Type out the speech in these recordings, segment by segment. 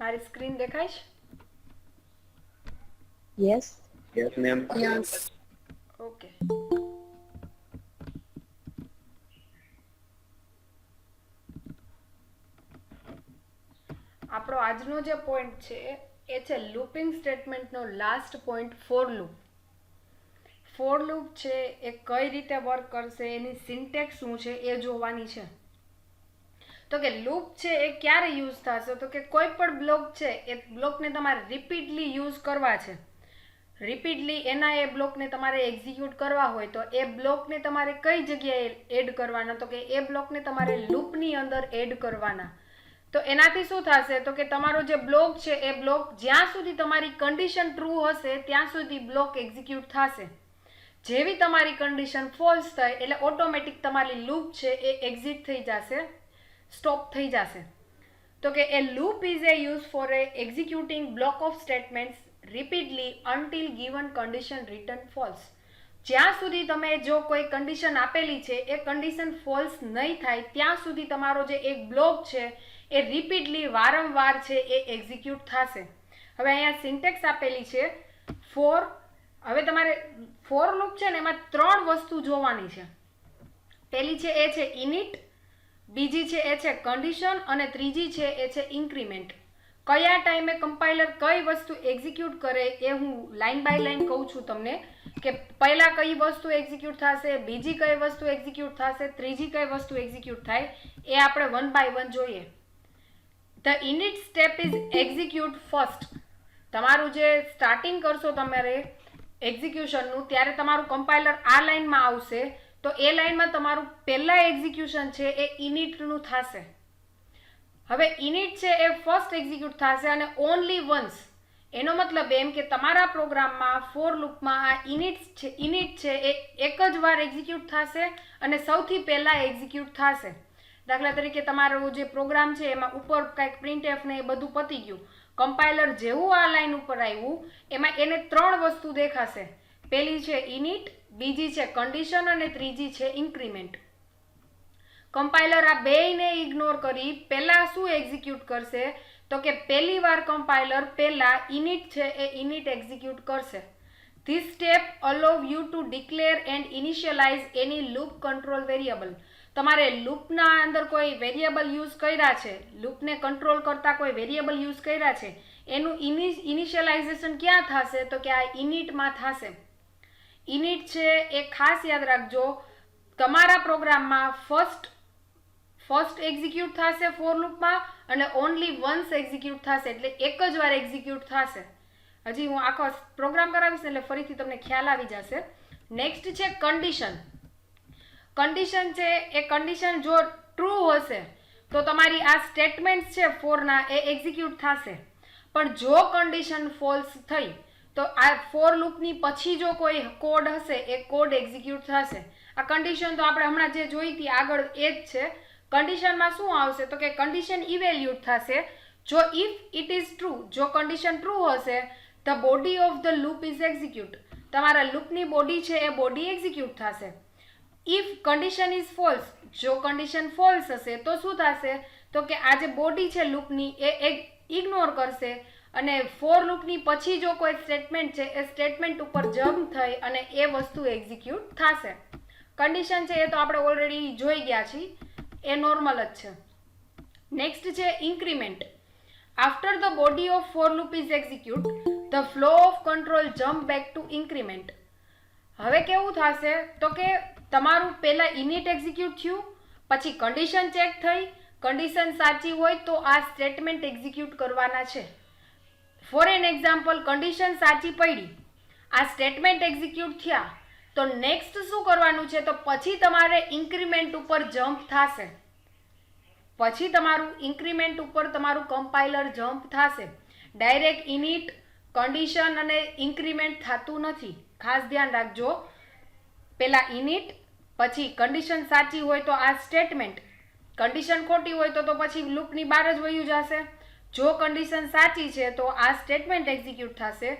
મારી સ્ક્રીન દેખાય છે? Yes. Yes, ma'am. Yes. Okay. આપણો આજનો જે પોઈન્ટ છે એ છે લૂપિંગ સ્ટેટમેન્ટનો last point for loop. For loop છે એ કઈ રીતે વર્ક કરશે, એની સિન્ટેક્સ શું છે એ જોવાની છે. તો કે લૂપ છે એ ક્યારે યુઝ થશે, તો કે કોઈ પણ બ્લોક છે એ બ્લોકને તમારે રિપીટલી યુઝ કરવા છે. રિપીટલી એના એ બ્લોકને તમારે એક્ઝિક્યુટ કરવા હોય તો એ બ્લોકને તમારે કઈ જગ્યાએ એડ કરવાના, તો કે એ બ્લોકને તમારે લૂપની અંદર એડ કરવાના. તો એનાથી શું થશે, તો કે તમારો જે બ્લોક છે એ બ્લોક જ્યાં સુધી તમારી કન્ડિશન ટ્રુ હશે ત્યાં સુધી બ્લોક એક્ઝિક્યુટ થશે. જેવી તમારી કન્ડિશન ફોલ્સ થાય એટલે ઓટોમેટિક તમારી લૂપ છે એ એક્ઝિટ થઈ જશે, સ્ટોપ થઈ જશે. તો કે a loop is a use for a executing block of statements repeatedly until given condition return false. જ્યાં સુધી તમે જો કોઈ કન્ડિશન આપેલી છે એ કન્ડિશન ફોલ્સ નહીં થાય ત્યાં સુધી તમારો જે એક બ્લોક છે એ રિપીટલી વારંવાર છે એ એક્ઝિક્યુટ થશે. હવે અહીંયા સિન્ટેક્સ આપેલી છે ફોર. હવે તમારે ફોર લૂપ છે ને એમાં ત્રણ વસ્તુ જોવાની છે. પહેલી છે એ છે ઇનિટ, બીજી છે એ છે કન્ડિશન અને ત્રીજી છે એ છે ઇન્ક્રીમેન્ટ. કયા ટાઈમે કમ્પાઇલર કઈ વસ્તુ એક્ઝિક્યુટ કરે એ હું લાઇન બાય લાઇન કહું છું તમને, કે પહેલા કઈ વસ્તુ એક્ઝિક્યુટ થશે, બીજી કઈ વસ્તુ એક્ઝિક્યુટ થશે, ત્રીજી કઈ વસ્તુ એક્ઝિક્યુટ થાય, એ આપણે વન બાય વન જોઈએ. The init step is execute first. તમારું જે સ્ટાર્ટિંગ કરશો તમારે એક્ઝિક્યુશનનું ત્યારે તમારું કમ્પાઇલર આ લાઇનમાં આવશે તો એ લાઇનમાં તમારું પહેલા એક્ઝિક્યુશન છે એ ઇનિટનું થશે. હવે ઇનિટ છે એ ફર્સ્ટ એક્ઝિક્યુટ થશે અને ઓનલી વન્સ. એનો મતલબ એમ કે તમારા પ્રોગ્રામમાં ફોર લૂપમાં આ ઇનિટ છે એ એક જ વાર એક્ઝિક્યુટ થશે અને સૌથી પહેલા એક્ઝિક્યુટ થશે. દાખલા તરીકે તમારો જે પ્રોગ્રામ છે એમાં ઉપર કંઈક પ્રિન્ટએફ ને એ બધું પતી ગયું, કમ્પાઇલર જેવું આ લાઈન ઉપર આવ્યું એમાં એને ત્રણ વસ્તુ દેખાશે. પહેલી છે ઇનિટ, બીજી છે કન્ડિશન અને ત્રીજી છે ઇન્ક્રીમેન્ટ. કમ્પાઇલર આ બેયને ઇગ્નોર કરી પહેલા શું એક્ઝિક્યુટ કરશે, તો કે પહેલી વાર કમ્પાઇલર પહેલા ઇનિટ છે એ ઇનિટ એક્ઝિક્યુટ કરશે. This step allow you to declare and initialize any loop control variable. તમારે લૂપના અંદર કોઈ વેરિયેબલ યુઝ કર્યા છે, લૂપને કંટ્રોલ કરતા કોઈ વેરિયેબલ યુઝ કર્યા છે, એનું ઇનિશિયલાઇઝેશન ક્યાં થશે, તો કે આ ઇનિટમાં થશે. ઇનિટ છે એ ખાસ યાદ રાખજો, તમારા પ્રોગ્રામમાં ફર્સ્ટ એક્ઝિક્યુટ થશે ફોર લૂપમાં અને ઓનલી વન્સ એક્ઝિક્યુટ થશે, એટલે એક જ વાર એક્ઝિક્યુટ થશે. હજી હું આખો પ્રોગ્રામ કરાવીશ એટલે ફરીથી તમને ખ્યાલ આવી જશે. નેક્સ્ટ છે કન્ડિશન. કન્ડિશન છે એ કન્ડિશન જો ટ્રુ હશે તો તમારી આ સ્ટેટમેન્ટ્સ છે ફોરના એ એક્ઝિક્યુટ થશે. પણ જો કન્ડિશન ફોલ્સ થઈ તો આ ફોર લૂપની પછી જો કોઈ કોડ હશે એ કોડ એક્ઝિક્યુટ થશે. આ કન્ડિશન તો આપણે હમણાં જે જોઈ હતી આગળ એ જ છે. કન્ડિશનમાં શું આવશે, તો કે કન્ડિશન ઇવેલ્યુટ થશે. જો ઇફ ઇટ ઇઝ ટ્રુ, જો કન્ડિશન ટ્રુ હશે, the body of the loop is execute. તમારા લૂપની બોડી છે એ બોડી એક્ઝિક્યુટ થશે. ઇફ કન્ડિશન ઇઝ ફોલ્સ, જો કન્ડિશન ફોલ્સ હશે તો શું થશે, તો કે આ જે બોડી છે લૂપની એ ઇગ્નોર કરશે અને ફોર લૂપની પછી જો કોઈ સ્ટેટમેન્ટ છે એ સ્ટેટમેન્ટ ઉપર જમ્પ થઈ અને એ વસ્તુ એક્ઝિક્યુટ થશે. કન્ડિશન છે એ તો આપણે ઓલરેડી જોઈ ગયા છીએ, એ નોર્મલ જ છે. નેક્સ્ટ છે increment. After the body of for loop is execute, the flow of control jump back to increment. હવે કેવું થશે, તો કે તમારું પહેલાં ઇનિટ એક્ઝિક્યુટ થયું, પછી કન્ડિશન ચેક થઈ, કન્ડિશન સાચી હોય તો આ સ્ટેટમેન્ટ એક્ઝિક્યુટ કરવાના છે. ફોર એન એક્ઝામ્પલ, કન્ડિશન સાચી પડી, આ સ્ટેટમેન્ટ એક્ઝિક્યુટ થયા, તો નેક્સ્ટ શું કરવાનું છે, તો પછી તમારે ઇન્ક્રીમેન્ટ ઉપર જમ્પ થશે. પછી તમારું ઇન્ક્રીમેન્ટ ઉપર તમારું કમ્પાઇલર જમ્પ થશે. ડાયરેક્ટ ઇનિટ, કન્ડિશન અને ઇન્ક્રીમેન્ટ થતું નથી, ખાસ ધ્યાન રાખજો. પહેલા ઇનિટ, પછી કન્ડિશન સાચી હોય તો આ સ્ટેટમેન્ટ, કન્ડિશન ખોટી હોય તો પછી લૂપની બહાર જ વયું જશે. જો કન્ડિશન સાચી છે તો આ સ્ટેટમેન્ટ એક્ઝિક્યુટ થશે.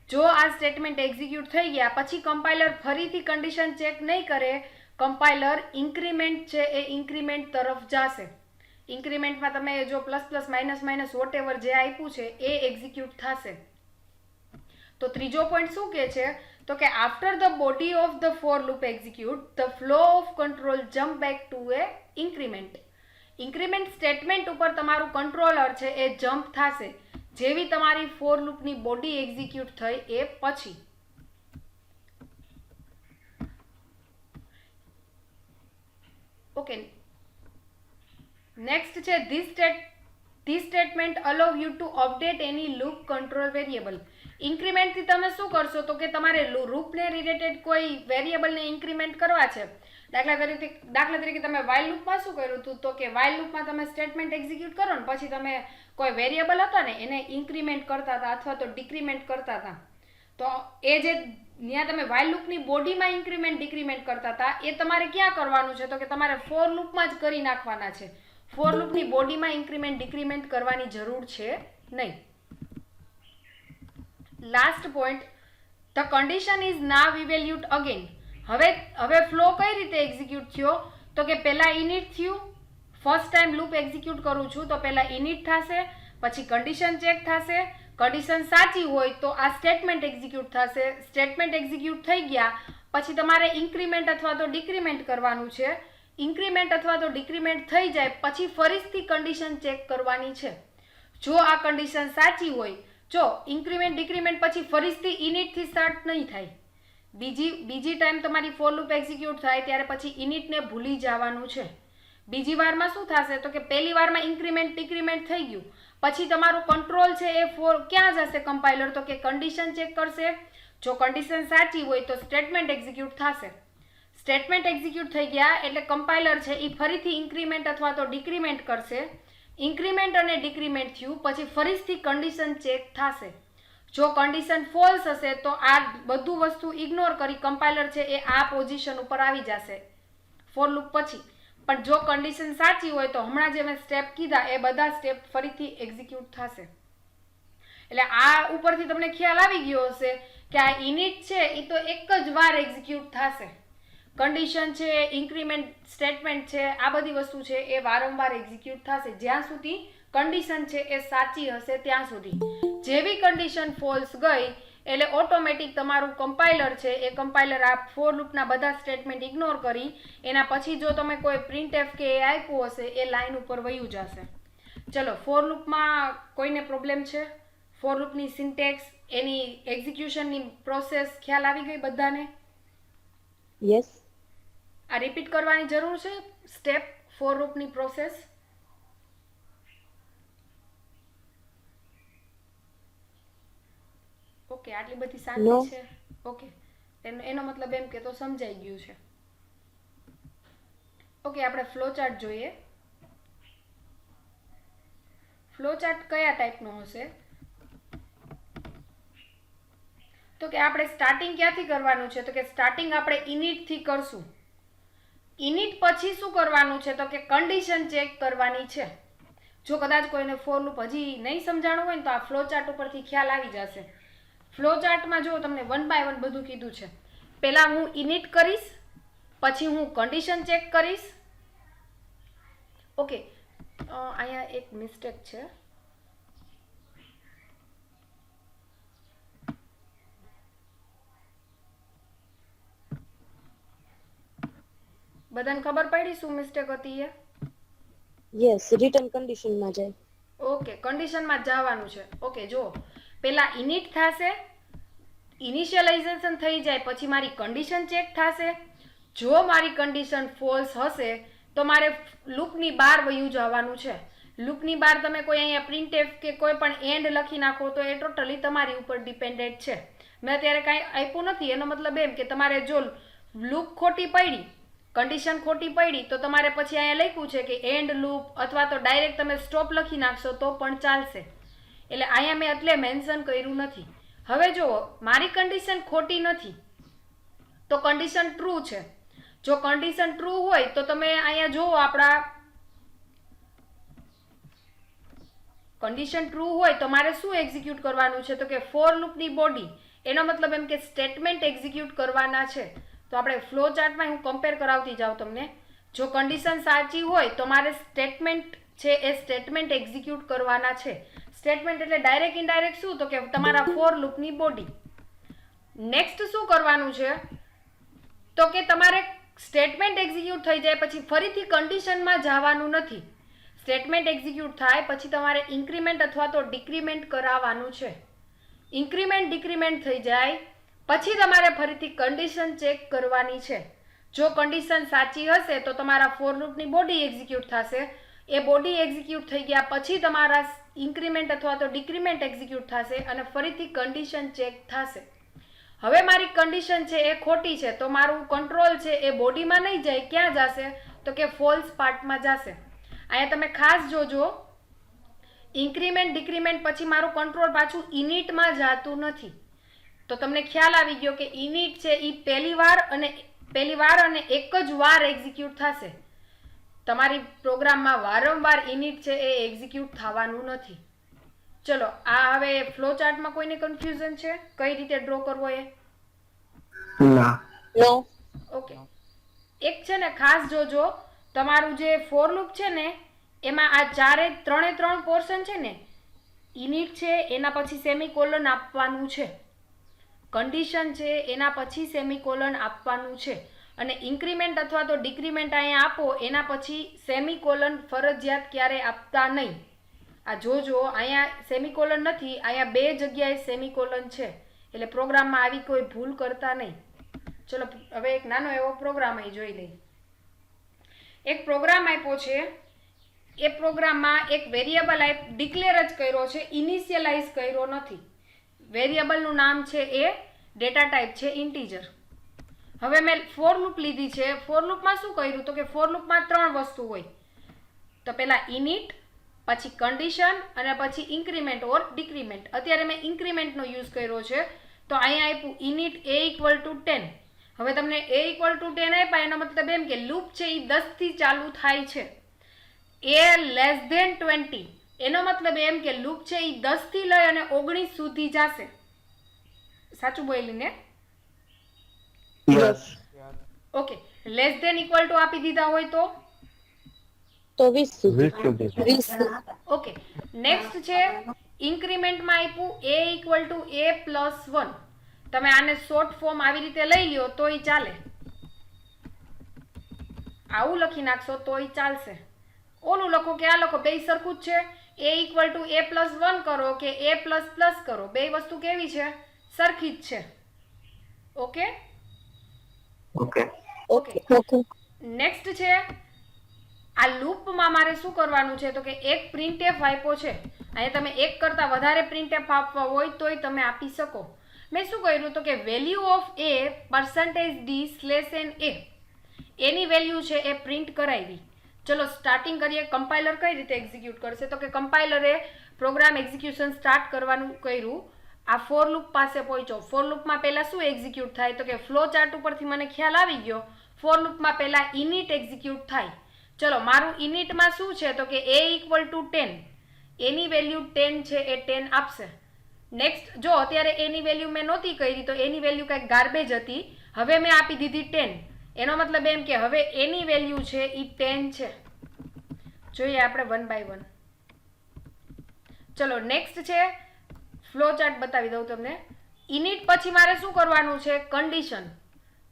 જો આ સ્ટેટમેન્ટ એક્ઝિક્યુટ થઈ ગયા પછી કમ્પાઇલર ફરીથી કન્ડિશન ચેક નહીં કરે, કમ્પાઇલર ઇન્ક્રીમેન્ટ છે એ ઇન્ક્રીમેન્ટ તરફ જશે. ઇન્ક્રીમેન્ટમાં તમે જો plus plus minus minus whatever જે આપ્યું છે એ એક્ઝિક્યુટ થશે. તો ત્રીજો પોઈન્ટ શું કહે છે તો કે after the body of the for loop execute the flow of control jump back to A increment. Increment statement ઉપર તમારું કંટ્રોલર છે એ જમ્પ થશે જેવી તમારી ફોર લૂપની બોડી એક્ઝિક્યુટ થઈ એ પછી. ઓકે, નેક્સ્ટ છે this statement allow you to update any loop control variable. ઇન્ક્રીમેન્ટથી તમે શું કરશો તો કે તમારે લૂપને રિલેટેડ કોઈ વેરિયેબલને ઇન્ક્રીમેન્ટ કરવા છે. દાખલા તરીકે તમે વાઇલ લૂપમાં શું કર્યું હતું તો કે વાઇલ લૂપમાં તમે સ્ટેટમેન્ટ એક્ઝિક્યુટ કરો ને પછી તમે કોઈ વેરિયેબલ હતો ને એને ઇન્ક્રીમેન્ટ કરતા હતા અથવા તો ડિક્રીમેન્ટ કરતા હતા. તો એ જે ત્યાં તમે વાઇલ લૂપની બોડીમાં ઇન્ક્રીમેન્ટ ડિક્રીમેન્ટ કરતા હતા એ તમારે ક્યાં કરવાનું છે તો કે તમારે ફોર લૂપમાં જ કરી નાખવાના છે. ફોર લૂપની બોડીમાં ઇન્ક્રીમેન્ટ ડિક્રીમેન્ટ કરવાની જરૂર છે નહીં. Last point, the condition is now ઇવેલ્યુટ again. હવે ફ્લો કઈ રીતે એક્ઝિક્યુટ થયો તો કે પહેલા ઇનિટ થયું. ફર્સ્ટ ટાઈમ લૂપ એક્ઝિક્યુટ કરું છું તો પહેલા ઇનિટ થશે, પછી કન્ડિશન ચેક થશે. કન્ડિશન સાચી હોય તો આ સ્ટેટમેન્ટ એક્ઝિક્યુટ થશે. સ્ટેટમેન્ટ એક્ઝિક્યુટ થઈ ગયા પછી તમારે ઇન્ક્રીમેન્ટ અથવા તો ડિક્રીમેન્ટ કરવાનું છે. ઇન્ક્રીમેન્ટ અથવા તો ડિક્રીમેન્ટ થઈ જાય પછી ફરીથી કન્ડિશન ચેક કરવાની છે. જો આ કન્ડિશન સાચી હોય, જો ઇન્ક્રીમેન્ટ ડિક્રીમેન્ટ પછી ફરીથી ઇનિટથી સ્ટાર્ટ નહીં થાય, બીજી ટાઈમ તમારી ફોર લૂપ એક્ઝિક્યુટ થાય ત્યારે પછી ઇનિટને ભૂલી જવાનું છે. બીજી વારમાં શું થશે તો કે પહેલી વારમાં ઇન્ક્રીમેન્ટ ડિક્રીમેન્ટ થઈ ગયું પછી તમારું કંટ્રોલ છે એ ક્યાં જશે કમ્પાઇલર તો કે કન્ડિશન ચેક કરશે. જો કન્ડિશન સાચી હોય તો સ્ટેટમેન્ટ એક્ઝિક્યુટ થશે. સ્ટેટમેન્ટ એક્ઝિક્યુટ થઈ ગયા એટલે કમ્પાઇલર છે એ ફરીથી ઇન્ક્રીમેન્ટ અથવા તો ડિક્રીમેન્ટ કરશે. ઇન્ક્રીમેન્ટ અને ડિક્રીમેન્ટ થયું પછી ફરીથી કન્ડિશન ચેક થશે. જો કન્ડિશન ફોલ્સ હશે તો આ બધું વસ્તુ ઇગ્નોર કરી કમ્પાઇલર છે એ આ પોઝિશન ઉપર આવી જશે ફોર લૂપ પછી. પણ જો કન્ડિશન સાચી હોય તો હમણાં જે મેં સ્ટેપ કીધા એ બધા સ્ટેપ ફરીથી એક્ઝિક્યુટ થશે. એટલે આ ઉપરથી તમને ખ્યાલ આવી ગયો હશે કે આ ઇનિટ છે એ તો એક જ વાર એક્ઝિક્યુટ થશે. કન્ડિશન છે, ઇન્ક્રીમેન્ટ સ્ટેટમેન્ટ છે, આ બધી વસ્તુ છે એ વારંવાર એક્ઝિક્યુટ થશે જ્યાં સુધી કન્ડિશન છે એ સાચી હશે ત્યાં સુધી. જેવી કન્ડિશન ફોલ્સ ગઈ એટલે ઓટોમેટિક તમારું કમ્પાઇલર છે એ કમ્પાઇલર આ ફોર લૂપના બધા સ્ટેટમેન્ટ ઇગ્નોર કરી એના પછી જો તમે કોઈ પ્રિન્ટએફ કે એ આપ્યું હશે એ લાઇન ઉપર વયું જશે. ચલો, ફોર લૂપમાં કોઈને પ્રોબ્લેમ છે? ફોર લૂપની સિન્ટેક્સ, એની એક્ઝિક્યુશનની પ્રોસેસ ખ્યાલ આવી ગઈ બધાને? યસ. આ રિપીટ કરવાની જરૂર છે સ્ટેપ ફોર લૂપની પ્રોસેસ? ઓકે, આટલી બધી શાંતિ છે? ઓકે, એનો મતલબ એમ કે તો સમજાઈ ગયું છે. ઓકે, આપણે ફ્લો ચાર્ટ જોઈએ. ફ્લો ચાર્ટ કયા ટાઈપનો હશે તો કે આપણે સ્ટાર્ટિંગ ક્યાંથી કરવાનું છે તો કે સ્ટાર્ટિંગ આપણે ઇનિટથી કરશું. ઇનિટ પછી શું કરવાનું છે તો કે કન્ડિશન ચેક કરવાની છે. જો કદાચ કોઈને ફોર લૂપ હજી નહીં સમજાણું હોય ને તો આ ફ્લો ચાર્ટ ઉપરથી ખ્યાલ આવી જશે. ફ્લો ચાર્ટમાં જો તમને વન બાય વન બધું કીધું છે. પહેલાં હું ઇનિટ કરીશ, પછી હું કન્ડિશન ચેક કરીશ. ઓકે, અહીંયા એક મિસ્ટેક છે. બધાને ખબર પડી શું મિસ્ટેક હતી એ? યસ, રિટર્ન કન્ડિશનમાં જાય. ઓકે, કન્ડિશનમાં જવાનું છે. ઓકે, જો પહેલા ઇનિટ થશે, ઇનિશિયલાઇઝેશન થઈ જાય પછી મારી કન્ડિશન ચેક થશે. જો મારી કન્ડિશન ફોલ્સ હશે તો મારે લૂપની બહાર વયું જવાનું છે. લૂપની બહાર તમે કોઈ અહીંયા પ્રિન્ટએફ કે કોઈ પણ એન્ડ લખી નાખો તો એ ટોટલી તમારી ઉપર ડિપેન્ડેન્ટ છે. મેં અત્યારે કાંઈ આપ્યું નથી, એનો મતલબ એમ કે તમારે જો લૂપ ખોટી પડી, કન્ડિશન ખોટી પડી તો તમારે પછી અહીંયા લખ્યું છે કે એન્ડ લૂપ અથવા તો ડાયરેક્ટ તમે સ્ટોપ લખી નાખશો તો પણ ચાલશે. એટલે અહીંયા મેં એટલે મેન્શન કર્યું નથી. હવે જુઓ, મારી કન્ડિશન ખોટી નથી તો કન્ડિશન ટ્રુ છે. જો કન્ડિશન ટ્રુ હોય તો તમે અહીંયા જુઓ, આપણા કન્ડિશન ટ્રુ હોય તો મારે શું એક્ઝિક્યુટ કરવાનું છે તો કે ફોર લૂપની બોડી, એનો મતલબ એમ કે સ્ટેટમેન્ટ એક્ઝિક્યુટ કરવાના છે. તો આપણે ફ્લો ચાર્ટમાં હું કમ્પેર કરાવતી જાઉં તમને. જો કન્ડિશન સાચી હોય તો મારે સ્ટેટમેન્ટ છે એ સ્ટેટમેન્ટ એક્ઝિક્યુટ કરવાના છે. સ્ટેટમેન્ટ એટલે ડાયરેક્ટ ઇનડાયરેક્ટ શું, તો કે તમારા ફોર લૂપની બોડી. નેક્સ્ટ શું કરવાનું છે, તો કે તમારે સ્ટેટમેન્ટ એક્ઝિક્યુટ થઈ જાય પછી ફરીથી કન્ડિશનમાં જવાનું નથી. સ્ટેટમેન્ટ એક્ઝિક્યુટ થાય પછી તમારે ઇન્ક્રીમેન્ટ અથવા તો ડિક્રીમેન્ટ કરાવવાનું છે. ઇન્ક્રીમેન્ટ ડિક્રીમેન્ટ થઈ જાય પછી તમારે ફરીથી કન્ડિશન ચેક કરવાની છે. જો કન્ડિશન સાચી હશે તો તમારા ફોર લૂપની બોડી એક્ઝિક્યુટ થશે. એ બોડી એક્ઝિક્યુટ થઈ ગયા પછી તમારા ઇન્ક્રીમેન્ટ અથવા તો ડિક્રીમેન્ટ એક્ઝિક્યુટ થશે અને ફરીથી કન્ડિશન ચેક થશે. હવે મારી કન્ડિશન છે એ ખોટી છે તો મારું કંટ્રોલ છે એ બોડીમાં નહીં જાય, ક્યાં જશે, તો કે ફોલ્સ પાર્ટમાં જશે. અહીંયા તમે ખાસ જોજો, ઇન્ક્રીમેન્ટ ડિક્રીમેન્ટ પછી મારું કંટ્રોલ પાછું ઇનિટમાં જતું નથી. તો તમને ખ્યાલ આવી ગયો કે ઇનિટ છે એ પહેલી વાર અને એક જ વાર એક્ઝિક્યુટ થશે. તમારી પ્રોગ્રામમાં વારંવાર ઇનિટ છે એ એક્ઝિક્યુટ થવાનું નથી. ચલો આ હવે ફ્લો ચાર્ટમાં કોઈને કન્ફ્યુઝન છે કઈ રીતે ડ્રો કરવો એ? નો. ઓકે, એક છે ને ખાસ જોજો, તમારું જે ફોર લૂપ છે ને એમાં આ ત્રણે ત્રણ પોર્શન છે ને, ઇનિટ છે એના પછી સેમિકોલન આપવાનું છે, કન્ડિશન છે એના પછી સેમિકોલન આપવાનું છે, અને ઇન્ક્રીમેન્ટ અથવા તો ડિક્રીમેન્ટ અહીંયા આપો એના પછી સેમિકોલન ફરજિયાત ક્યારે આપતા નહીં. આ જોજો, અહીંયા સેમિકોલન નથી, અહીંયા બે જગ્યાએ સેમિકોલન છે, એટલે પ્રોગ્રામમાં આવી કોઈ ભૂલ કરતા નહીં. ચલો હવે એક નાનો એવો પ્રોગ્રામ અહીં જોઈ લઈએ. એક પ્રોગ્રામ આપ્યો છે, એ પ્રોગ્રામમાં એક વેરિયેબલ ડિક્લેર જ કર્યો છે, ઇનિશિયલાઇઝ કર્યો નથી. વેરિયેબલનું નામ છે એ ડેટા ટાઈપ છે ઇન્ટીજર. હવે મેં ફોર લૂપ લીધી છે. ફોર લૂપમાં શું કર્યું, તો કે ફોર લૂપમાં ત્રણ વસ્તુ હોય. તો પહેલા ઇનિટ, પછી કન્ડિશન અને પછી ઇન્ક્રીમેન્ટ ઓર ડિક્રીમેન્ટ. અત્યારે મેં ઇન્ક્રીમેન્ટનો યુઝ કર્યો છે, તો અહીંયા આપ્યું ઇનિટ a = 10. હવે તમને a = 10 આપ્યા એનો મતલબ એમ કે લૂપ છે એ 10 થી ચાલુ થાય છે. a < 20 એનો મતલબ એમ કે લૂપ છે એ 10 થી લઈ અને 19 સુધી જશે. સાચું બોલીને? યસ. ઓકે, <= આપી દીધા હોય તો 20 સુધી. 20. ઓકે, નેક્સ્ટ છે ઇન્ક્રીમેન્ટમાં આપ્યું a = a+1. તમે આને શોર્ટ ફોર્મ આવી રીતે લઈ લ્યો તોય ચાલે, આવું લખી નાખશો તોય ચાલશે. ઓલું લખો કે આ લખો, બે સરખું જ છે. a = a+1 કરો કે a++ કરો, બે વસ્તુ કેવી છે, સરખી જ છે. Okay okay. નેક્સ્ટ છે આ લૂપમાં મારે શું કરવાનું છે, તો કે એક પ્રિન્ટએફ આપ્યો છે. અહીંયા તમે એક કરતાં વધારે પ્રિન્ટએફ આપવા હોય તોય તમે આપી શકો. મેં શું કર્યું, તો કે value of a%d/n any value છે એ પ્રિન્ટ કરાવી. ચલો સ્ટાર્ટિંગ કરીએ. કમ્પાઇલર કઈ રીતે એક્ઝિક્યુટ કરશે, તો કે કમ્પાઇલરે પ્રોગ્રામ એક્ઝિક્યુશન સ્ટાર્ટ કરવાનું કર્યું. આ ફોર લૂપ પાસે પહોંચ્યો. ફોર લૂપમાં પહેલાં શું એક્ઝિક્યુટ થાય, તો કે ફ્લો ચાર્ટ ઉપરથી મને ખ્યાલ આવી ગયો. ફોર લૂપમાં પહેલાં ઇનિટ એક્ઝિક્યુટ થાય. ચલો મારું ઇનિટમાં શું છે, તો કે a = 10, એની વેલ્યુ 10 છે એ 10 આપશે. નેક્સ્ટ જો અત્યારે એની વેલ્યુ મેં નહોતી કરી તો એની વેલ્યુ કંઈક ગાર્બેજ હતી, હવે મેં આપી દીધી 10. એનો મતલબ એમ કે હવે એની વેલ્યુ છે એ 10 છે. જોઈએ આપણે 1 by 1. ચલો નેક્સ્ટ છે, ફ્લો ચાર્ટ બતાવી દઉં તમને. ઇનિટ પછી મારે શું કરવાનું છે, કન્ડિશન.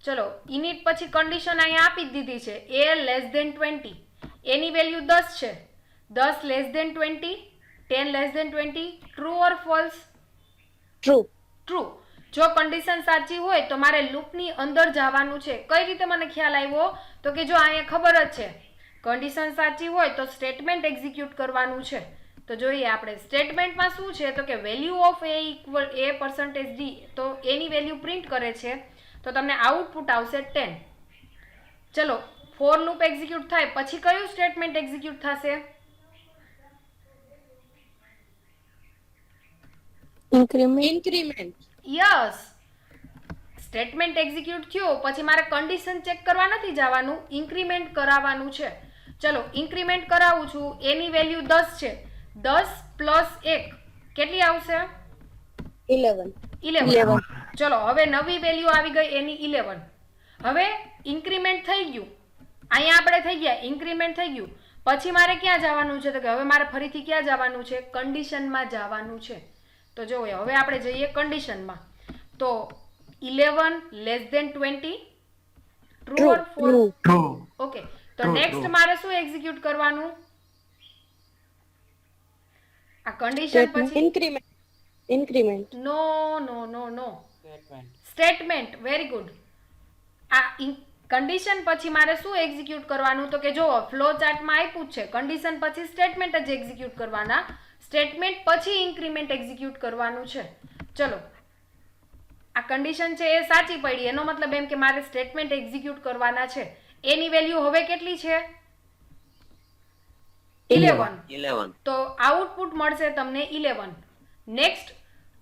ચલો ઇનિટ પછી કન્ડિશન અહીંયા આપી જ દીધી છે, a < 20. એની વેલ્યુ 10 છે. 10 < 20, 10 < 20, ટ્રુ ઓર ફોલ્સ? ટ્રુ. જો કન્ડિશન સાચી હોય તો મારે લૂપની અંદર જવાનું છે. કઈ રીતે મને ખ્યાલ આવ્યો, તો કે જો અહીંયા ખબર જ છે કન્ડિશન સાચી હોય તો સ્ટેટમેન્ટ એક્ઝિક્યુટ કરવાનું છે. તો જોઈએ આપણે સ્ટેટમેન્ટમાં શું છે, તો કે વેલ્યુ ઓફ a%d, તો એની વેલ્યુ પ્રિન્ટ કરે છે, તો તમને આઉટપુટ આવશે 10. ચલો ફોર લૂપ એક્ઝિક્યુટ થાય પછી કયું સ્ટેટમેન્ટ એક્ઝિક્યુટ થશે? ઇન્ક્રીમેન્ટ. યસ, સ્ટેટમેન્ટ એક્ઝિક્યુટ થયો પછી મારે કન્ડિશન ચેક કરવા નથી જવાનું, ઇન્ક્રીમેન્ટ કરાવવાનું છે. ચલો ઇન્ક્રીમેન્ટ કરાવું છું. એની વેલ્યુ 10 છે. 10 + 1 કેટલી આવશે? 11. ચલો હવે નવી વેલ્યુ આવી ગઈ એની 11. હવે ઇન્ક્રીમેન્ટ થઈ ગયું, અહીંયા આપણે થઈ ગયા ઇન્ક્રીમેન્ટ થઈ ગયું. પછી મારે ક્યાં જવાનું છે? તો કે હવે મારે ફરીથી ક્યાં જવાનું છે? કન્ડિશનમાં જવાનું છે. તો જો હવે આપણે જઈએ કન્ડિશનમાં. તો 11 less than 20, true or false? Okay, તો નેક્સ્ટ મારે શું એક્ઝિક્યુટ કરવાનું? આ કન્ડિશન પછી increment. No no no no statement. Very good. આ કન્ડિશન પછી મારે શું એક્ઝિક્યુટ કરવાનું? તો કે જો ફ્લો ચાર્ટમાં આપ્યું છે કન્ડિશન પછી સ્ટેટમેન્ટ જ એક્ઝિક્યુટ કરવાના, સ્ટેટમેન્ટ પછી ઇન્ક્રીમેન્ટ એક્ઝિક્યુટ કરવાનું છે. ચલો, આ કન્ડિશન છે એ સાચી પડી, એનો મતલબ એમ કે મારે સ્ટેટમેન્ટ એક્ઝિક્યુટ કરવાના છે. એની વેલ્યુ હવે કેટલી છે? 11. તો આઉટપુટ મળશે તમને 11. નેક્સ્ટ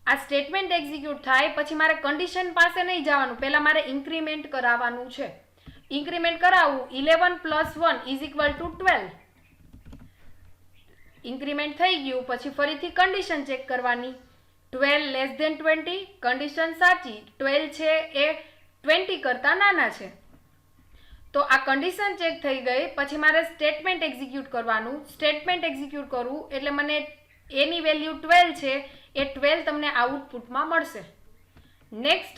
આ સ્ટેટમેન્ટ એક્ઝિક્યુટ થાય પછી મારે કન્ડિશન પાસે નહીં જવાનું, પહેલા મારે ઇન્ક્રીમેન્ટ કરાવવાનું છે. ઇન્ક્રીમેન્ટ કરાવવું 11 + 1 = 12. ઇન્ક્રીમેન્ટ થઈ ગયું પછી ફરીથી કન્ડિશન ચેક કરવાની. 12 લેસ ધેન 20, કન્ડિશન સાચી, 12 છે એ 20 કરતાં નાના છે. તો આ કન્ડિશન ચેક થઈ ગઈ પછી મારે સ્ટેટમેન્ટ એક્ઝિક્યુટ કરવાનું. સ્ટેટમેન્ટ એક્ઝિક્યુટ કરવું એટલે મને એની વેલ્યુ 12 છે એ 12 તમને આઉટપુટમાં મળશે. નેક્સ્ટ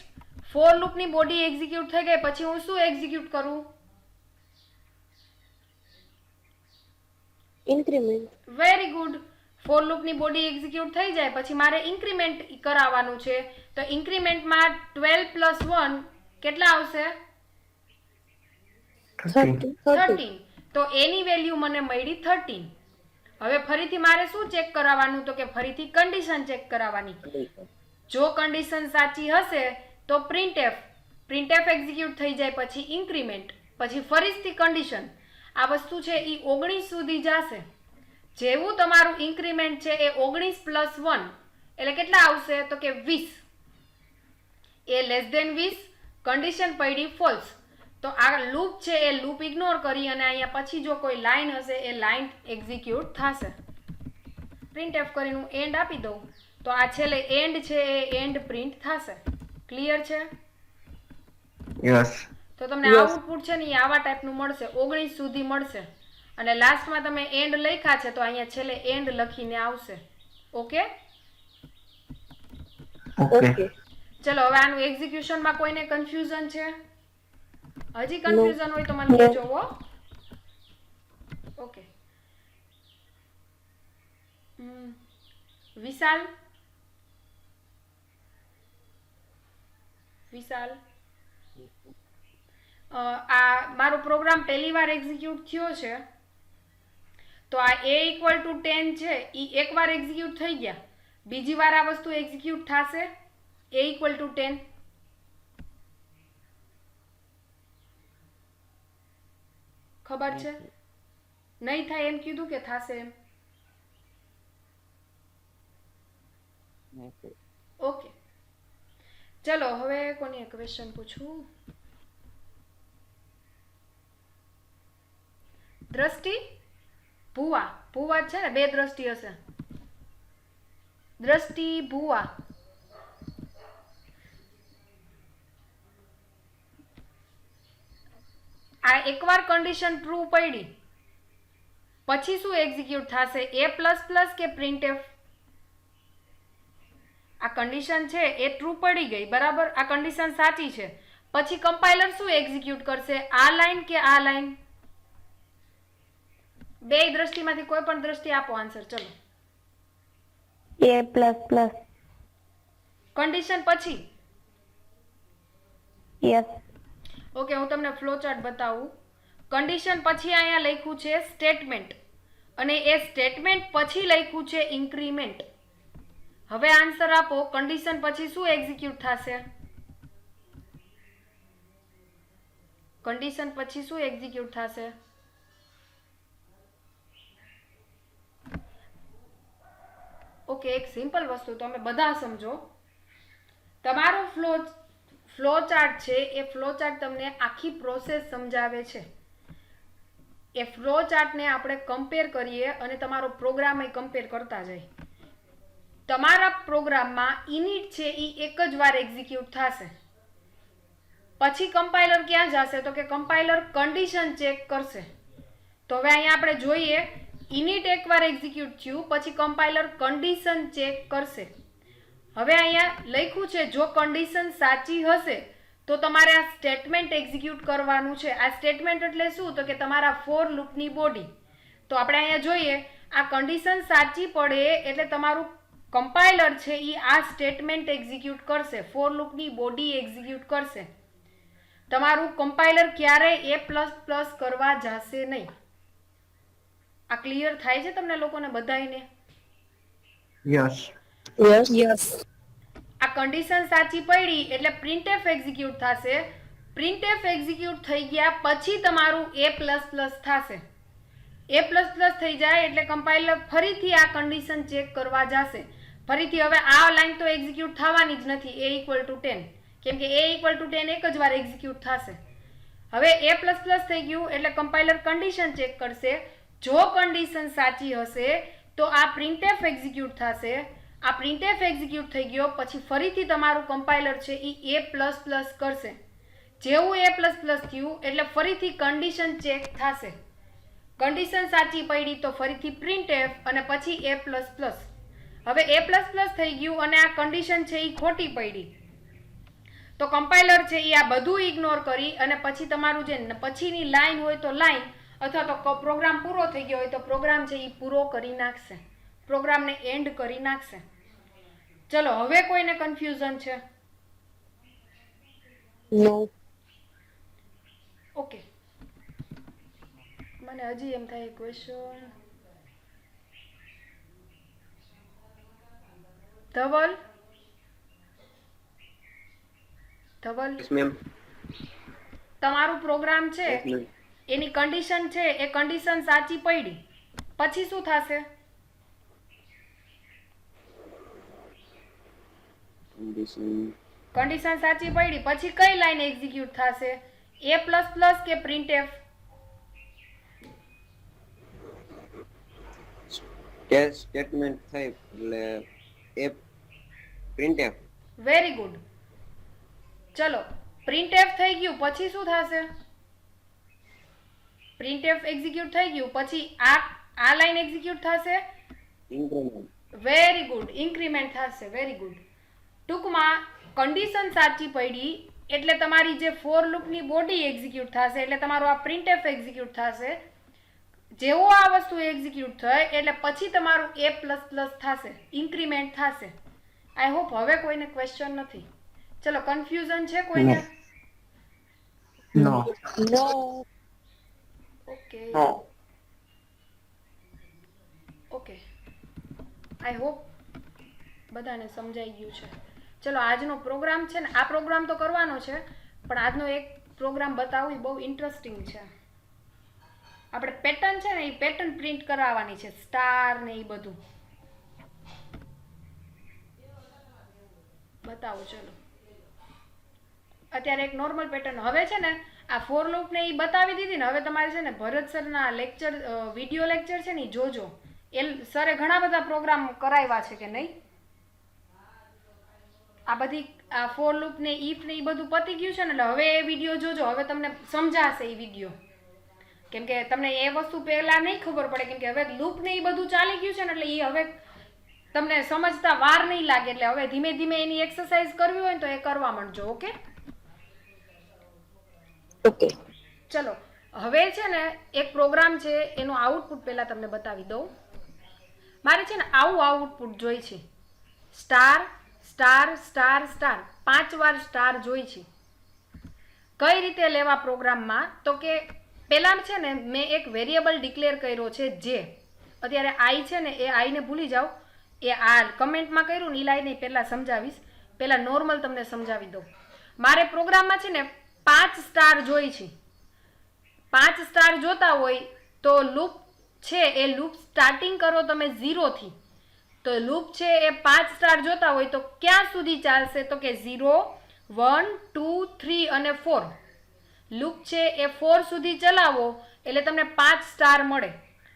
ફોર લૂપની બોડી એક્ઝિક્યુટ થઈ ગઈ પછી હું શું એક્ઝિક્યુટ કરું? ઇન્ક્રીમેન્ટ. Very good. ફોર લૂપની બોડી એક્ઝિક્યુટ થઈ જાય પછી મારે ઇન્ક્રીમેન્ટ કરાવવાનું છે. તો ઇન્ક્રીમેન્ટમાં 12 + 1 કેટલા આવશે? 13. તો એની વેલ્યુ મને મળી 13. હવે ફરીથી મારે શું ચેક કરાવવાનું? તો કે ફરીથી કન્ડિશન ચેક કરાવવાની. જો કન્ડિશન સાચી હશે તો પ્રિન્ટએફ એક્ઝિક્યુટ થઈ જાય પછી ઇન્ક્રીમેન્ટ પછી ફરીથી કન્ડિશન. આ વસ્તુ છે એ 19 સુધી જશે. જેવું તમારું ઇન્ક્રીમેન્ટ છે એ 19 + 1 એટલે કેટલા આવશે? તો કે 20. એ લેસ ધેન 20, કન્ડિશન પડી ફોલ્સ. તો આ લૂપ છે એ લૂપ ઇગ્નોર કરી અને અહીંયા પછી જો કોઈ લાઈન હશે એ લાઈન એક્ઝિક્યુટ થશે. પ્રિન્ટએફ કરીને હું એન્ડ આપી દઉં તો આ છેલ્લે એન્ડ છે એ એન્ડ પ્રિન્ટ થશે. ક્લિયર છે? યસ. તો તમને આઉટપુટ છે ને એ આવા ટાઈપનું મળશે, 19 સુધી મળશે. અને લાસ્ટમાં તમે એન્ડ લખ્યા છે તો અહીંયા છેલ્લે એન્ડ લખીને આવશે. ઓકે? ઓકે. ચલો, હવે આનું એક્ઝિક્યુશનમાં કોઈને કન્ફ્યુઝન છે? હજી કન્ફ્યુઝન હોય તો મને કહેજો હો. ઓકે. વિશાલ આ મારો પ્રોગ્રામ પહેલી વાર એક્ઝિક્યુટ થયો છે તો આ a = 10 છે એ એકવાર એક્ઝિક્યુટ થઈ ગયા, બીજી વાર આ વસ્તુ એક્ઝિક્યુટ થશે a = 10. ખબર છે? નહીં થાય એમ કીધું કે થશે એમ? ઓકે. ચલો, હવે કોની ક્વેશ્ચન પૂછું? દ્રષ્ટિ? ભૂવા છે ને, બે દ્રષ્ટિ હશે. દ્રષ્ટિ, ભૂવા. આ એકવાર કન્ડિશન ટ્રુ પડી પછી શું એક્ઝિક્યુટ થશે? a++ કે પ્રિન્ટએફ? આ કન્ડિશન છે એ ટ્રુ પડી ગઈ, બરાબર? આ કન્ડિશન સાચી છે. પછી કમ્પાઇલર શું એક્ઝિક્યુટ કરશે? આ લાઈન કે આ લાઈન? બે દ્રષ્ટિમાંથી કોઈ પણ દ્રષ્ટિ આપો આન્સર. ચલો. a++. કન્ડિશન પછી? યસ. ઓકે, હું તમને ફ્લો ચાર્ટ બતાવું. કન્ડિશન પછી અહીંયા લખ્યું છે સ્ટેટમેન્ટ અને એ સ્ટેટમેન્ટ પછી લખ્યું છે ઇન્ક્રીમેન્ટ. હવે આન્સર આપો, કન્ડિશન પછી શું એક્ઝિક્યુટ થશે? કન્ડિશન પછી શું એક્ઝિક્યુટ થશે? ઓકે, એક સિમ્પલ વસ્તુ તમે બધા સમજો. તમારો ફ્લો ચાર્ટ છે એ ફ્લો ચાર્ટ તમને આખી પ્રોસેસ સમજાવે છે. એ ફ્લો ચાર્ટને આપણે કમ્પેર કરીએ અને તમારો પ્રોગ્રામ એ કમ્પેર કરતા જાય. તમારા પ્રોગ્રામમાં ઇનિટ છે એ એક જ વાર એક્ઝિક્યુટ થશે. પછી કમ્પાઇલર ક્યાં જશે? તો કે કમ્પાઇલર કન્ડિશન ચેક કરશે. તો હવે અહીંયા આપણે જોઈએ ઇનિટ એકવાર એક્ઝિક્યુટ થયું પછી કમ્પાઇલર કન્ડિશન ચેક કરશે. હવે અહીંયા લખ્યું છે જો કન્ડિશન સાચી હશે તો તમારે આ સ્ટેટમેન્ટ એક્ઝિક્યુટ કરવાનું છે. આ સ્ટેટમેન્ટ એટલે શું? તો કે તમારા ફોર લૂપની બોડી. તો આપણે અહીંયા જોઈએ આ કન્ડિશન સાચી પડે એટલે તમારું કમ્પાઇલર છે એ આ સ્ટેટમેન્ટ એક્ઝિક્યુટ કરશે, ફોર લૂપની બોડી એક્ઝિક્યુટ કરશે. તમારું કમ્પાઇલર ક્યારેય A++ કરવા જશે નહીં. આ ક્લિયર થાય છે તમને લોકોને બધાયને? Yes. Yes. આ કન્ડિશન સાચી પડી એટલે પ્રિન્ટએફ એક્ઝિક્યુટ થશે. પ્રિન્ટએફ એક્ઝિક્યુટ થઈ ગયા પછી તમારું A++ થશે. A++ થઈ જાય એટલે કમ્પાઇલર ફરીથી આ કન્ડિશન ચેક કરવા જશે. ફરીથી હવે આ લાઈન તો એક્ઝિક્યુટ થવાની જ નથી A=10, કેમ કે A=10 એક જ વાર એક્ઝિક્યુટ થશે. હવે A++ થઈ ગયું એટલે કમ્પાઇલર કન્ડિશન ચેક કરશે. જો કન્ડિશન સાચી હશે તો આ પ્રિન્ટએફ એક્ઝિક્યુટ થશે. આ પ્રિન્ટએફ એક્ઝિક્યુટ થઈ ગયો પછી ફરીથી તમારું કમ્પાઇલર છે એ A++ કરશે. જેવું A++ થયું એટલે ફરીથી કન્ડિશન ચેક થશે. કન્ડિશન સાચી પડી તો ફરીથી પ્રિન્ટએફ અને પછી A++. હવે A++ થઈ ગયું અને આ કન્ડિશન છે એ ખોટી પડી તો કમ્પાઇલર છે એ આ બધું ઇગ્નોર કરી અને પછી તમારું જે પછીની લાઈન હોય તો લાઈન અથવા તો પ્રોગ્રામ પૂરો થઈ ગયો હોય તો પ્રોગ્રામ છે એ પૂરો કરી નાખશે, પ્રોગ્રામને એન્ડ કરી નાખશે. ચલો હવે કોઈને કન્ફ્યુઝન છે? No. ઓકે, મને હજી એમ થાય ક્વેશ્ચન. Dhaval Yes, ma'am. તમારું પ્રોગ્રામ છે Yes, ma'am. એની કન્ડિશન છે એ કન્ડિશન સાચી પડી પછી શું થશે? કન્ડિશન સાચી પડી પછી કઈ લાઈન એક્ઝિક્યુટ થશે? A++ કે પ્રિન્ટએફ? સ્ટેટમેન્ટ થાય એટલે એ printf. Very good. ચલો પ્રિન્ટએફ થઈ ગયું પછી શું થશે? પ્રિન્ટએફ એક્ઝિક્યુટ થઈ ગયું પછી આ લાઈન એક્ઝિક્યુટ થશે. Increment. વેરી ગુડ, ઇન્ક્રીમેન્ટ થશે. Very good. ટૂંકમાં કન્ડિશન સાચી પડી એટલે તમારી જે ફોર લૂપની બોડી એક્ઝિક્યુટ થશે એટલે તમારું આ પ્રિન્ટએફ એક્ઝિક્યુટ થશે. જેવો આ વસ્તુ એક્ઝિક્યુટ થાય એટલે પછી તમારું A++ થશે, ઇન્ક્રીમેન્ટ થશે. આઈ હોપ હવે કોઈને ક્વેશ્ચન નથી. ચલો કન્ફ્યુઝન છે કોઈને? No. No. Okay No. Okay, I hope બધાને સમજાઈ ગયું છે. ચલો આજનો પ્રોગ્રામ છે ને, આ પ્રોગ્રામ તો કરવાનો છે પણ આજનો એક પ્રોગ્રામ બતાવું એ બહુ ઇન્ટરેસ્ટિંગ છે. આપણે પેટર્ન છે ને એ પેટર્ન પ્રિન્ટ કરાવવાની છે, સ્ટાર ને એ બધું બતાવું. ચલો અત્યારે એક નોર્મલ પેટર્ન. હવે છે ને આ ફોર લૂપ ને એ બતાવી દીધી ને, હવે તમારે છે ને ભરત સરના લેક્ચર વિડીયો લેક્ચર છે ને એ જોજો. એ સરે ઘણા બધા પ્રોગ્રામ કરાવ્યા છે કે નહીં? આ બધી આ ફોર લૂપ ને ઇફ ને એ બધું પતી ગયું છે ને એટલે હવે એ વિડીયો જોજો, હવે તમને સમજાશે એ વિડીયો. કેમ કે તમને એ વસ્તુ પહેલા નહીં ખબર પડે કેમ કે હવે લૂપ ને એ બધું ચાલી ગયું છે ને એટલે એ હવે તમને સમજતા વાર નહીં લાગે. એટલે હવે ધીમે ધીમે એની એક્સરસાઇઝ કરવી હોય ને તો એ કરવા માંડજો. Okay Okay. ચલો હવે છે ને એક પ્રોગ્રામ છે એનું આઉટપુટ પહેલા તમને બતાવી દઉં. મારે છે ને આવું આઉટપુટ જોઈ છે, સ્ટાર સ્ટાર સ્ટાર સ્ટાર, 5 વાર સ્ટાર જોઈ છે. કઈ રીતે લેવા પ્રોગ્રામમાં? તો કે પહેલાં છે ને મેં એક વેરિયેબલ ડિક્લેર કર્યો છે જે અત્યારે આઈ છે ને એ આઈને ભૂલી જાઓ, એ આ કમેન્ટમાં કર્યું ને એ લાઈને પહેલાં સમજાવીશ. પહેલાં નોર્મલ તમને સમજાવી દઉં. મારે પ્રોગ્રામમાં છે ને 5 સ્ટાર જોઈ છે. 5 સ્ટાર જોતા હોય તો લૂપ છે એ લૂપ સ્ટાર્ટિંગ કરો તમે 0 થી. તો લૂપ છે એ 5 સ્ટાર જોતા હોય તો ક્યાં સુધી ચાલશે? તો કે 0, 1, 2, 3 અને 4. લૂપ છે એ 4 સુધી ચલાવો એટલે તમને 5 સ્ટાર મળે.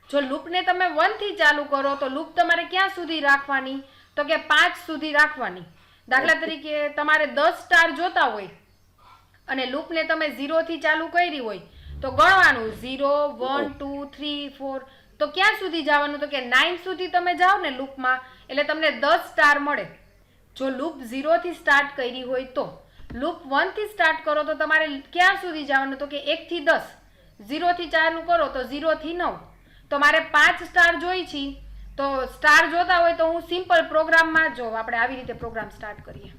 જો લૂપને તમે 1 થી ચાલુ કરો તો લૂપ તમારે ક્યાં સુધી રાખવાની? તો કે 5 સુધી રાખવાની. દાખલા તરીકે તમારે 10 સ્ટાર જોતા હોય અને લૂપને તમે 0 થી ચાલુ કરી હોય તો ગણવાનું 0 1 2 3 4 તો ક્યાં સુધી જવાનું તો કે 9 સુધી તમે જાઓ ને લૂપમાં એટલે તમને 10 સ્ટાર મળે. જો લૂપ 0 થી સ્ટાર્ટ કરી હોય તો લૂપ 1 થી સ્ટાર્ટ કરો તો તમારે ક્યાં સુધી જવાનું તો કે 1 થી 10, 0 થી 4 નું કરો તો 0 થી 9. તો મારે 5 સ્ટાર જોઈ છે તો સ્ટાર જોતા હોય તો હું સિમ્પલ પ્રોગ્રામમાં જો આપણે આવી રીતે પ્રોગ્રામ સ્ટાર્ટ કરીએ.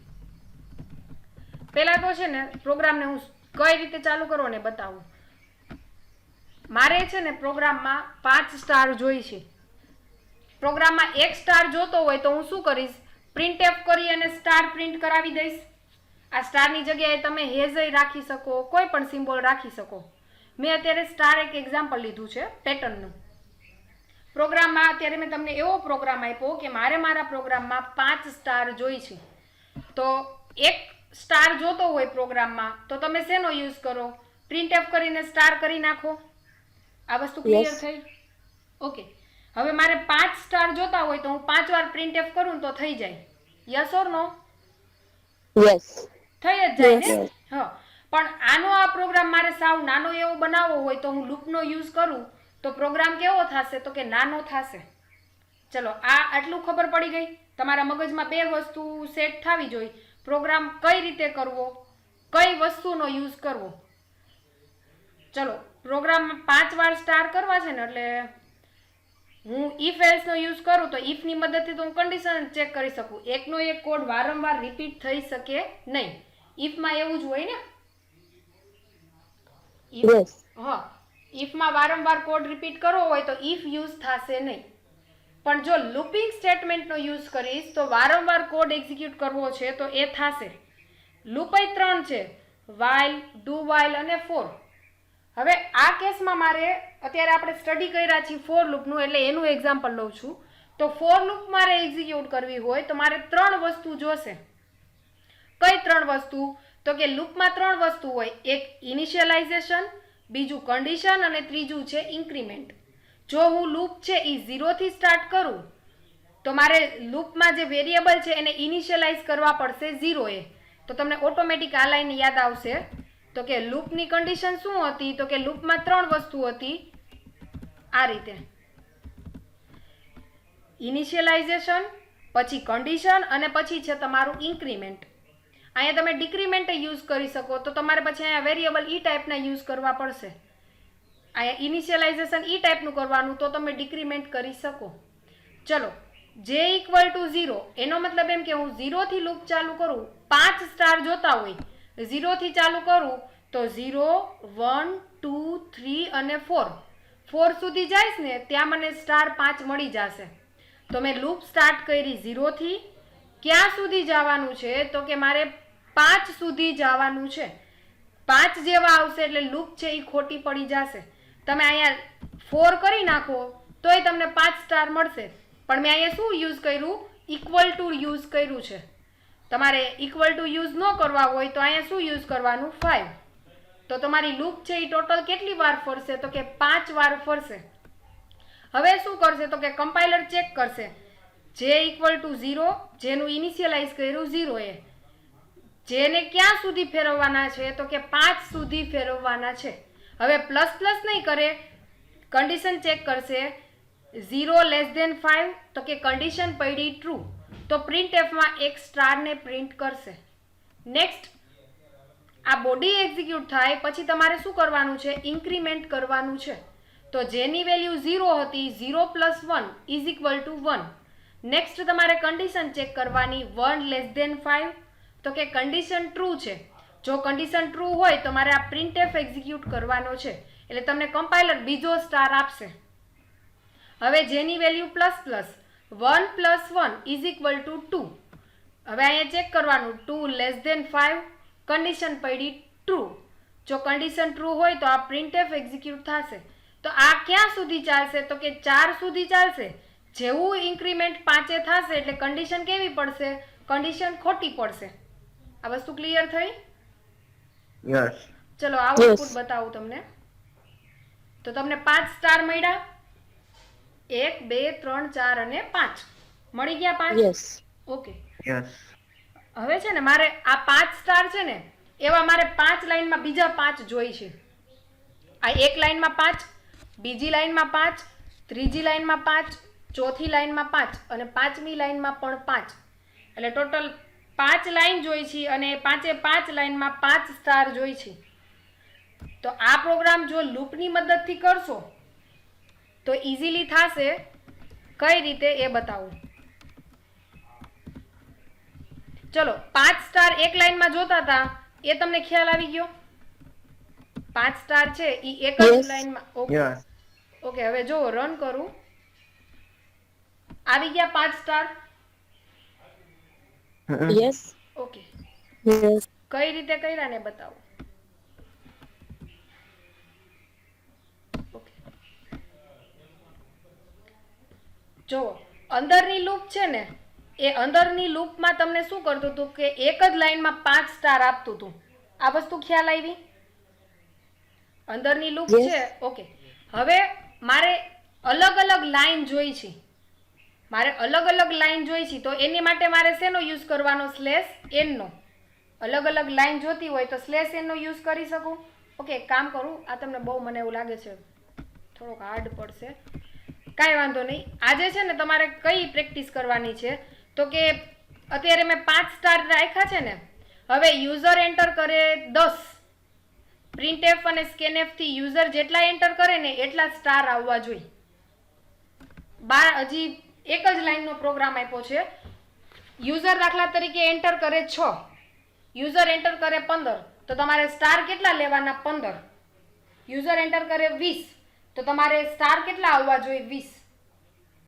પહેલા તો છે ને પ્રોગ્રામને હું કઈ રીતે ચાલુ કરો ને બતાવું. મારે છે ને પ્રોગ્રામમાં 5 સ્ટાર જોઈ છે. પ્રોગ્રામમાં 1 સ્ટાર જોતો હોય તો હું શું કરીશ, પ્રિન્ટએફ કરી અને સ્ટાર પ્રિન્ટ કરાવી દઈશ. આ સ્ટારની જગ્યાએ તમે હેઝ રાખી શકો, કોઈ પણ સિમ્બોલ રાખી શકો. મેં અત્યારે સ્ટાર એક એક્ઝામ્પલ લીધું છે પેટર્નનું. પ્રોગ્રામમાં અત્યારે મેં તમને એવો પ્રોગ્રામ આપ્યો કે મારે મારા પ્રોગ્રામમાં 5 સ્ટાર જોઈ છે. તો 1 સ્ટાર જોતો હોય પ્રોગ્રામમાં તો તમે શેનો યુઝ કરો, પ્રિન્ટએફ કરીને સ્ટાર કરી નાખો. આ વસ્તુ ક્લિયર થઈ? ઓકે. હવે મારે 5 સ્ટાર જોતા હોય તો હું 5 વાર પ્રિન્ટએફ કરું તો થઈ જાય. Yes or no? Yes. થઈ જ જાય ને. Yes. હા, પણ આનો આ પ્રોગ્રામ મારે સાવ નાનો એવો બનાવવો હોય તો હું લૂપનો યુઝ કરું તો પ્રોગ્રામ કેવો થશે તો કે નાનો થશે. ચલો આ આટલું ખબર પડી ગઈ. તમારા મગજમાં બે વસ્તુ સેટ થવી જોઈએ. પ્રોગ્રામ કઈ રીતે કરવો, કઈ વસ્તુનો યુઝ કરવો. ચલો પ્રોગ્રામમાં 5 વાર સ્ટાર કરવા છે ને એટલે હું ઇફ એલ્સ નો યુઝ કરું તો ઇફ ની મદદથી તો હું કન્ડિશન ચેક કરી શકું. એકનો એક કોડ વારંવાર રિપીટ થઈ શકે નહીં. ઇફમાં એવું જ હોય ને. Yes. હા, ઇફમાં વારંવાર કોડ રિપીટ કરવો હોય તો ઇફ યુઝ થશે નહીં. પણ જો લૂપિંગ સ્ટેટમેન્ટનો યુઝ કરીશ તો વારંવાર કોડ એક્ઝિક્યુટ કરવો છે તો એ થશે. લૂપ 3 છે, while, do while અને for. હવે આ કેસમાં મારે અત્યારે આપણે સ્ટડી કર્યા છીએ ફોર લૂપનું એટલે એનું એક્ઝામ્પલ લઉં છું. તો ફોર લૂપ મારે એક્ઝિક્યુટ કરવી હોય તો મારે 3 વસ્તુ જોશે. કઈ 3 વસ્તુ તો કે લૂપમાં 3 વસ્તુ હોય. એક ઇનિશિયલાઇઝેશન, બીજું કન્ડિશન અને ત્રીજું છે ઇન્ક્રીમેન્ટ. જો હું લૂપ છે એ 0 થી સ્ટાર્ટ કરું તો મારે લૂપમાં જે વેરિયેબલ છે એને ઇનિશિયલાઇઝ કરવા પડશે 0 એ. તો તમને ઓટોમેટિક આ લાઈન યાદ આવશે તો કે લૂપની કન્ડિશન શું હતી તો કે લૂપમાં 3 વસ્તુ હતી આ રીતે, ઇનિશિયલાઇઝેશન, પછી કન્ડિશન અને પછી છે તમારું ઇન્ક્રીમેન્ટ. અહીંયા તમે ડિક્રીમેન્ટ યુઝ કરી શકો તો તમારે પછી અહીંયા વેરિયેબલ ઈ ટાઈપના યુઝ કરવા પડશે. અહીંયા ઇનિશિયલાઇઝેશન ઈ ટાઈપનું કરવાનું તો તમે ડિક્રીમેન્ટ કરી શકો. ચલો જે ઇક્વલ ટુ 0 એનો મતલબ એમ કે હું 0 થી લૂપ ચાલુ કરું, 5 સ્ટાર જોતા હોય 0 થી ચાલુ કરું તો 0 1 2 3 અને 4 સુધી જઈશ ને ત્યાં મને સ્ટાર 5 મળી જશે. તો મેં લૂપ સ્ટાર્ટ કરી 0 થી. ક્યાં સુધી જવાનું છે તો કે મારે 5 સુધી જવાનું છે. 5 જેવા આવશે એટલે લૂપ છે એ ખોટી પડી જશે. તમે અહીંયા 4 કરી નાખો તોય તમને 5 સ્ટાર મળશે. પણ મેં અહીંયા શું યુઝ કર્યું, ઇક્વલ ટુ યુઝ કર્યું છે. તમારે ઇક્વલ ટુ યુઝ ન કરવા હોય તો અહીંયા શું યુઝ કરવાનું, 5. તો તમારી લૂપ છે એ ટોટલ કેટલી વાર ફરશે તો કે 5 વાર ફરશે. હવે શું કરશે તો કે કમ્પાઇલર ચેક કરશે જે ઇક્વલ ટુ 0, જેનું ઇનિશિયલાઇઝ કર્યું 0 એ, જેને ક્યાં સુધી ફેરવવાના છે તો કે 5 સુધી ફેરવવાના છે. હવે પ્લસ પ્લસ નહીં કરે, કન્ડિશન ચેક કરશે 0 લેસ ધેન 5 તો કે કન્ડિશન પડી ટ્રુ તો પ્રિન્ટએફમાં એક સ્ટારને પ્રિન્ટ કરશે. નેક્સ્ટ આ બોડી એક્ઝિક્યુટ થાય પછી તમારે શું કરવાનું છે, ઇન્ક્રીમેન્ટ કરવાનું છે. તો જેની વેલ્યુ 0 હતી 0 + 1 = 1. નેક્સ્ટ તમારે કન્ડિશન ચેક કરવાની 1 લેસ ધેન 5 તો કે કન્ડિશન ટ્રુ છે. જો કન્ડિશન ટ્રુ હોય તો મારે આ પ્રિન્ટએફ એક્ઝિક્યુટ કરવાનો છે એટલે તમને કમ્પાઇલર બીજો સ્ટાર આપશે. હવે જેની વેલ્યુ પ્લસ પ્લસ 1 + 1 = 2. હવે અહીંયા ચેક કરવાનું 2 લેસ ધેન 5 કન્ડિશન પડી ટ્રુ. જો કન્ડિશન ટ્રુ હોય તો આ પ્રિન્ટએફ એક્ઝિક્યુટ થશે. તો આ ક્યાં સુધી ચાલશે તો કે 4 સુધી ચાલશે. જેવું ઇન્ક્રીમેન્ટ 5 થશે એટલે કન્ડિશન કેવી પડશે, કન્ડિશન ખોટી પડશે. આ વસ્તુ ક્લિયર થઈ? યસ. ચલો આઉટપુટ બતાવું તમને. તો તમને 5 સ્ટાર મળ્યા, 1 2 3 4 અને 5 મળી ગયા. 5 Yes. ઓકે. યસ. હવે છે ને મારે આ 5 સ્ટાર છે ને એવા મારે 5 લાઈનમાં બીજા 5 જોઈ છે. આ એક લાઈનમાં 5, બીજી લાઈનમાં 5, ત્રીજી લાઈનમાં 5, ચોથી લાઈનમાં 5 અને પાંચમી લાઈનમાં પણ 5. એટલે ટોટલ 5 લાઈન જોઈ છે અને 5 લાઈનમાં 5 સ્ટાર જોઈ છે. તો આ પ્રોગ્રામ જો લૂપની મદદથી કરશો તો ઇઝીલી થશે. કઈ રીતે એ બતાવું. ચલો 5 સ્ટાર એક લાઈનમાં જોતા હતા એ તમને ખ્યાલ આવી ગયો. 5 સ્ટાર છે એ એક જ Yes. લાઈનમાં. Okay Yes. ઓકે, હવે જો રન કરું, આવી ગયા 5 સ્ટાર. Yes. Okay, Yes. કઈ રીતે કર્યા ને બતાવું. ઓકે, જો અંદરની લૂપ છે ને એ અંદરની લૂપમાં તમને શું કરતું હતું કે એક જ લાઈનમાં 5 સ્ટાર આપતું હતું. આ વસ્તુ ખ્યાલ આવી? અંદરની લૂપ Yes. છે. ઓકે, હવે મારે અલગ અલગ લાઈન જોઈ છે. મારે અલગ અલગ લાઈન જોઈ છે તો એની માટે મારે શેનો યુઝ કરવાનો? /n નો. અલગ અલગ લાઈન જોતી હોય તો /n નો યુઝ કરી શકું. ઓકે, એક કામ કરું, આ તમને બહુ મને એવું લાગે છે થોડોક હાર્ડ પડશે. કાંઈ વાંધો નહીં. આજે છે ને તમારે કઈ પ્રેક્ટિસ કરવાની છે તો કે અત્યારે મેં 5 સ્ટાર રાખ્યા છે ને, હવે યુઝર એન્ટર કરે 10, પ્રિન્ટએફ અને સ્કેનએફ થી યુઝર જેટલા એન્ટર કરે ને એટલા સ્ટાર આવવા જોઈએ. હજી એક જ લાઈનનો પ્રોગ્રામ આપ્યો છે. યુઝર દાખલા તરીકે એન્ટર કરે 6, યુઝર એન્ટર કરે 15 તો તમારે સ્ટાર કેટલા લેવાના? 15. યુઝર એન્ટર કરે 20 તો તમારે સ્ટાર કેટલા આવવા જોઈએ? 20.